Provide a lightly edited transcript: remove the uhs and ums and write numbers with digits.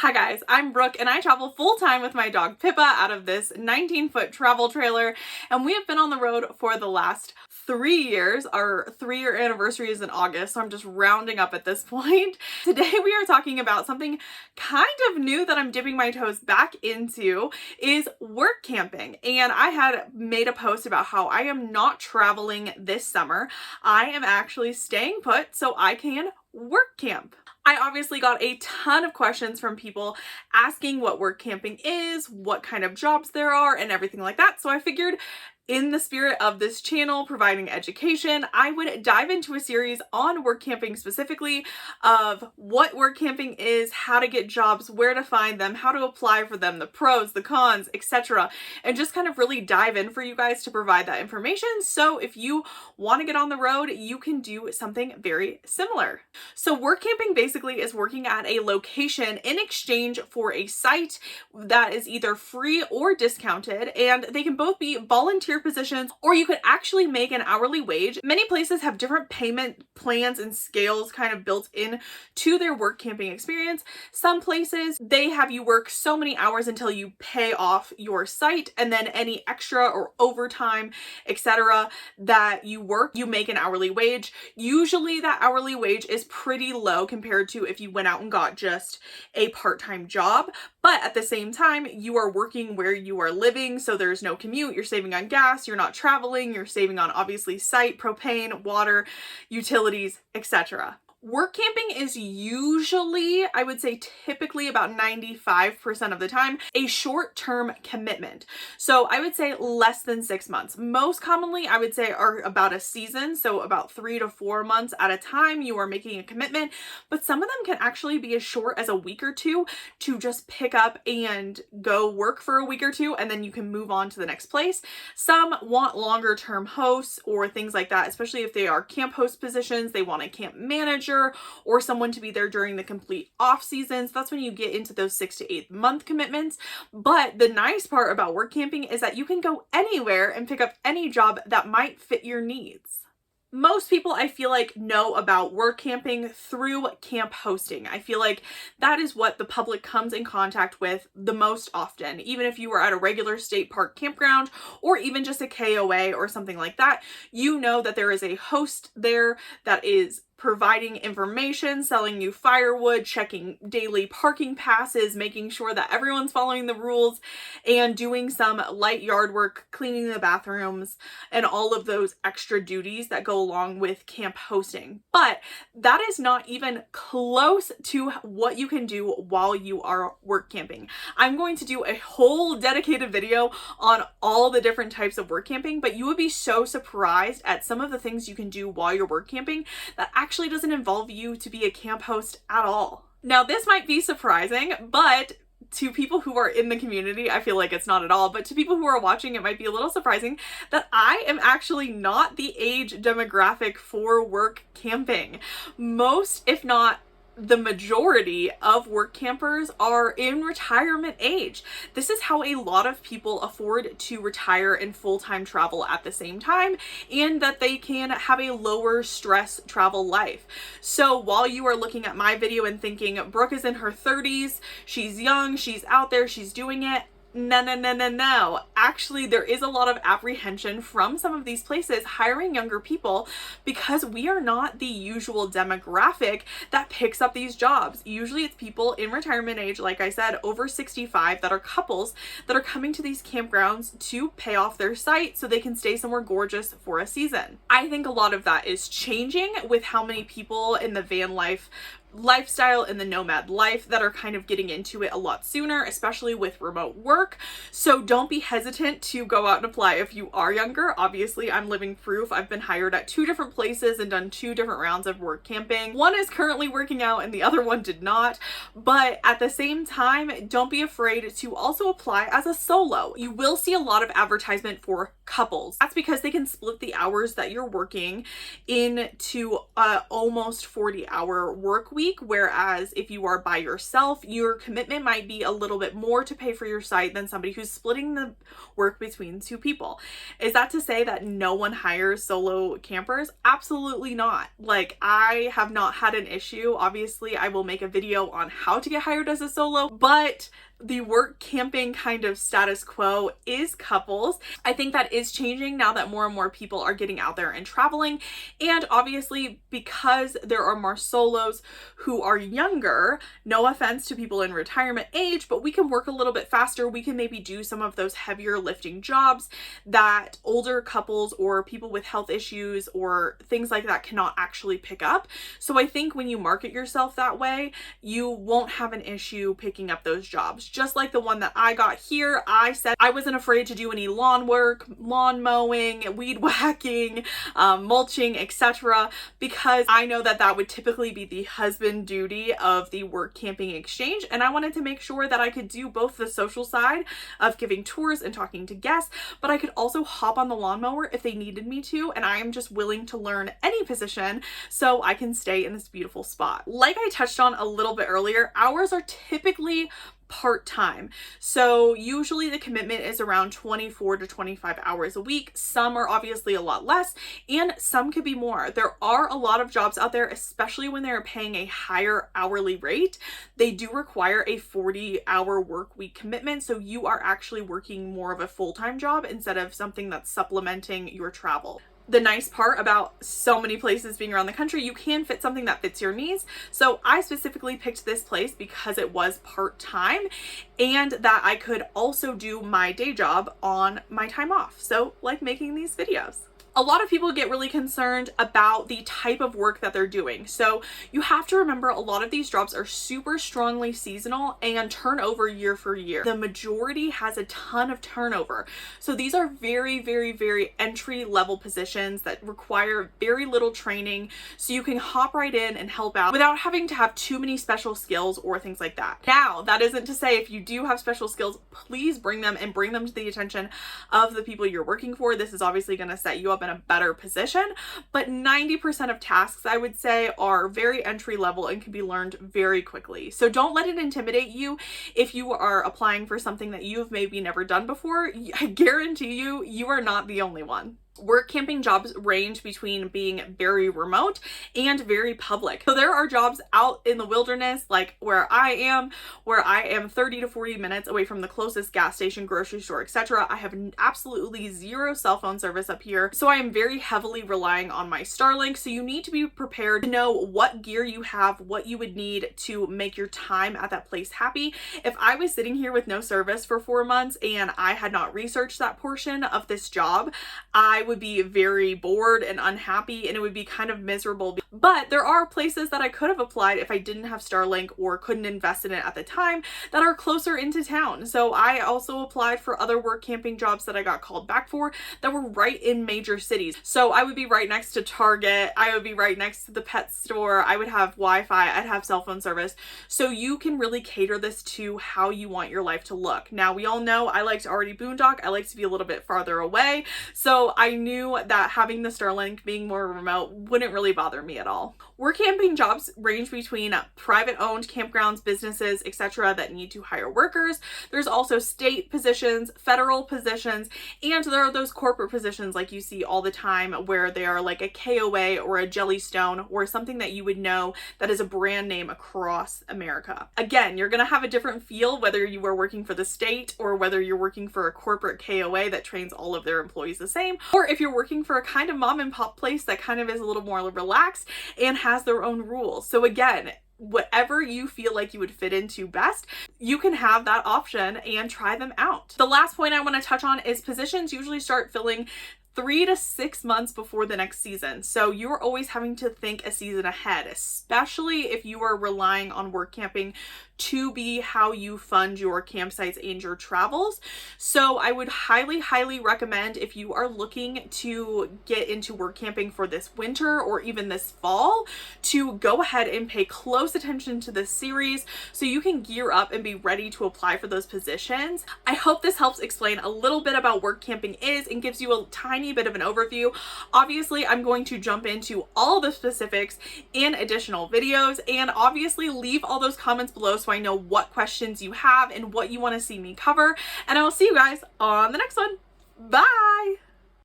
Hi guys, I'm Brooke and I travel full-time with my dog Pippa out of this 19-foot travel trailer, and we have been on the road for the last 3 years. Our 3-year anniversary is in August, so I'm just rounding up at this point. Today we are talking about something kind of new that I'm dipping my toes back into, is work camping. And I had made a post about how I am not traveling this summer. I am actually staying put so I can work camp. I obviously got a ton of questions from people asking what work camping is, what kind of jobs there are, and everything like that. So I figured, in the spirit of this channel providing education, I would dive into a series on work camping specifically, of what work camping is, how to get jobs, where to find them, how to apply for them, the pros, the cons, etc. And just kind of really dive in for you guys to provide that information. So if you want to get on the road, you can do something very similar. So work camping basically is working at a location in exchange for a site that is either free or discounted, and they can both be volunteer positions, or you could actually make an hourly wage. Many places have different payment plans and scales kind of built in to their work camping experience. Some places, they have you work so many hours until you pay off your site, and then any extra or overtime, etc. that you work, you make an hourly wage. Usually that hourly wage is pretty low compared to if you went out and got just a part-time job, but at the same time, you are working where you are living, so there's no commute, you're saving on gas, you're not traveling, you're saving on obviously site, propane, water, utilities, etc. Work camping is usually, I would say typically about 95% of the time, a short-term commitment. So I would say less than 6 months. Most commonly, I would say are about a season. So about 3 to 4 months at a time, you are making a commitment, but some of them can actually be as short as a week or two to just pick up and go work for a week or two, and then you can move on to the next place. Some want longer term hosts or things like that, especially if they are camp host positions. They want a camp manager or someone to be there during the complete off season. So that's when you get into those 6 to 8 month commitments. But the nice part about work camping is that you can go anywhere and pick up any job that might fit your needs. Most people, I feel like, know about work camping through camp hosting. I feel like that is what the public comes in contact with the most often. Even if you were at a regular state park campground or even just a KOA or something like that, you know that there is a host there that is providing information, selling you firewood, checking daily parking passes, making sure that everyone's following the rules, and doing some light yard work, cleaning the bathrooms, and all of those extra duties that go along with camp hosting. But that is not even close to what you can do while you are work camping. I'm going to do a whole dedicated video on all the different types of work camping, but you would be so surprised at some of the things you can do while you're work camping that actually doesn't involve you to be a camp host at all. Now, this might be surprising, but to people who are in the community, I feel like it's not at all, but to people who are watching, it might be a little surprising that I am actually not the age demographic for work camping. Most, if not the majority of work campers, are in retirement age. This is how a lot of people afford to retire and full-time travel at the same time, and that they can have a lower stress travel life. So while you are looking at my video and thinking, Brooke is in her 30s, she's young, she's out there, she's doing it, no. Actually, there is a lot of apprehension from some of these places hiring younger people because we are not the usual demographic that picks up these jobs. Usually it's people in retirement age, like I said, over 65, that are couples that are coming to these campgrounds to pay off their site so they can stay somewhere gorgeous for a season. I think a lot of that is changing with how many people in the van lifestyle and the nomad life that are kind of getting into it a lot sooner, especially with remote work. So don't be hesitant to go out and apply if you are younger. Obviously, I'm living proof. I've been hired at 2 different places and done 2 different rounds of work camping. One is currently working out and the other one did not. But at the same time, don't be afraid to also apply as a solo. You will see a lot of advertisement for couples. That's because they can split the hours that you're working into almost 40-hour work week. week, whereas if you are by yourself, your commitment might be a little bit more to pay for your site than somebody who's splitting the work between two people. Is that to say that no one hires solo campers? Absolutely not. Like, I have not had an issue. Obviously, I will make a video on how to get hired as a solo, but the work camping kind of status quo is couples. I think that is changing now that more and more people are getting out there and traveling. And obviously, because there are more solos who are younger, no offense to people in retirement age, but we can work a little bit faster. We can maybe do some of those heavier lifting jobs that older couples or people with health issues or things like that cannot actually pick up. So I think when you market yourself that way, you won't have an issue picking up those jobs. Just like the one that I got here, I said I wasn't afraid to do any lawn work, lawn mowing, weed whacking, mulching, etc. because I know that that would typically be the husband duty of the work camping exchange, and I wanted to make sure that I could do both the social side of giving tours and talking to guests, but I could also hop on the lawnmower if they needed me to, and I am just willing to learn any position so I can stay in this beautiful spot. Like I touched on a little bit earlier, hours are typically part-time. So usually the commitment is around 24 to 25 hours a week. Some are obviously a lot less and some could be more. There are a lot of jobs out there, especially when they're paying a higher hourly rate. They do require a 40-hour work week commitment. So you are actually working more of a full-time job instead of something that's supplementing your travel. The nice part about so many places being around the country, you can fit something that fits your needs. So I specifically picked this place because it was part-time and that I could also do my day job on my time off. So like making these videos. A lot of people get really concerned about the type of work that they're doing. So you have to remember a lot of these jobs are super strongly seasonal and turnover year for year. The majority has a ton of turnover. So these are very, very, very entry level positions that require very little training. So you can hop right in and help out without having to have too many special skills or things like that. Now, that isn't to say if you do have special skills, please bring them and bring them to the attention of the people you're working for. This is obviously going to set you up in a better position, but 90% of tasks I would say are very entry level and can be learned very quickly. So don't let it intimidate you if you are applying for something that you've maybe never done before. I guarantee you, you are not the only one. Work camping jobs range between being very remote and very public. So there are jobs out in the wilderness, like where I am 30 to 40 minutes away from the closest gas station, grocery store, etc. I have absolutely zero cell phone service up here. So I am very heavily relying on my Starlink. So you need to be prepared to know what gear you have, what you would need to make your time at that place happy. If I was sitting here with no service for 4 months and I had not researched that portion of this job, I would be very bored and unhappy and it would be kind of miserable. But there are places that I could have applied if I didn't have Starlink or couldn't invest in it at the time that are closer into town. So I also applied for other work camping jobs that I got called back for that were right in major cities. So I would be right next to Target, I would be right next to the pet store, I would have Wi-Fi, I'd have cell phone service. So you can really cater this to how you want your life to look. Now we all know I like to already boondock, I like to be a little bit farther away. So I knew that having the Starlink being more remote wouldn't really bother me at all. Work camping jobs range between private owned campgrounds, businesses, etc. that need to hire workers. There's also state positions, federal positions, and there are those corporate positions like you see all the time where they are like a KOA or a Jellystone or something that you would know that is a brand name across America. Again, you're going to have a different feel whether you are working for the state or whether you're working for a corporate KOA that trains all of their employees the same, or if you're working for a kind of mom and pop place that kind of is a little more relaxed and has their own rules. So again, whatever you feel like you would fit into best, you can have that option and try them out. The last point I want to touch on is positions usually start filling 3 to 6 months before the next season. So you're always having to think a season ahead, especially if you are relying on work camping to be how you fund your campsites and your travels. So I would highly recommend, if you are looking to get into work camping for this winter or even this fall, to go ahead and pay close attention to this series so you can gear up and be ready to apply for those positions. I hope this helps explain a little bit about work camping is and gives you a tiny bit of an overview. Obviously, I'm going to jump into all the specifics in additional videos, and obviously leave all those comments below so I know what questions you have and what you want to see me cover, and I will see you guys on the next one. Bye!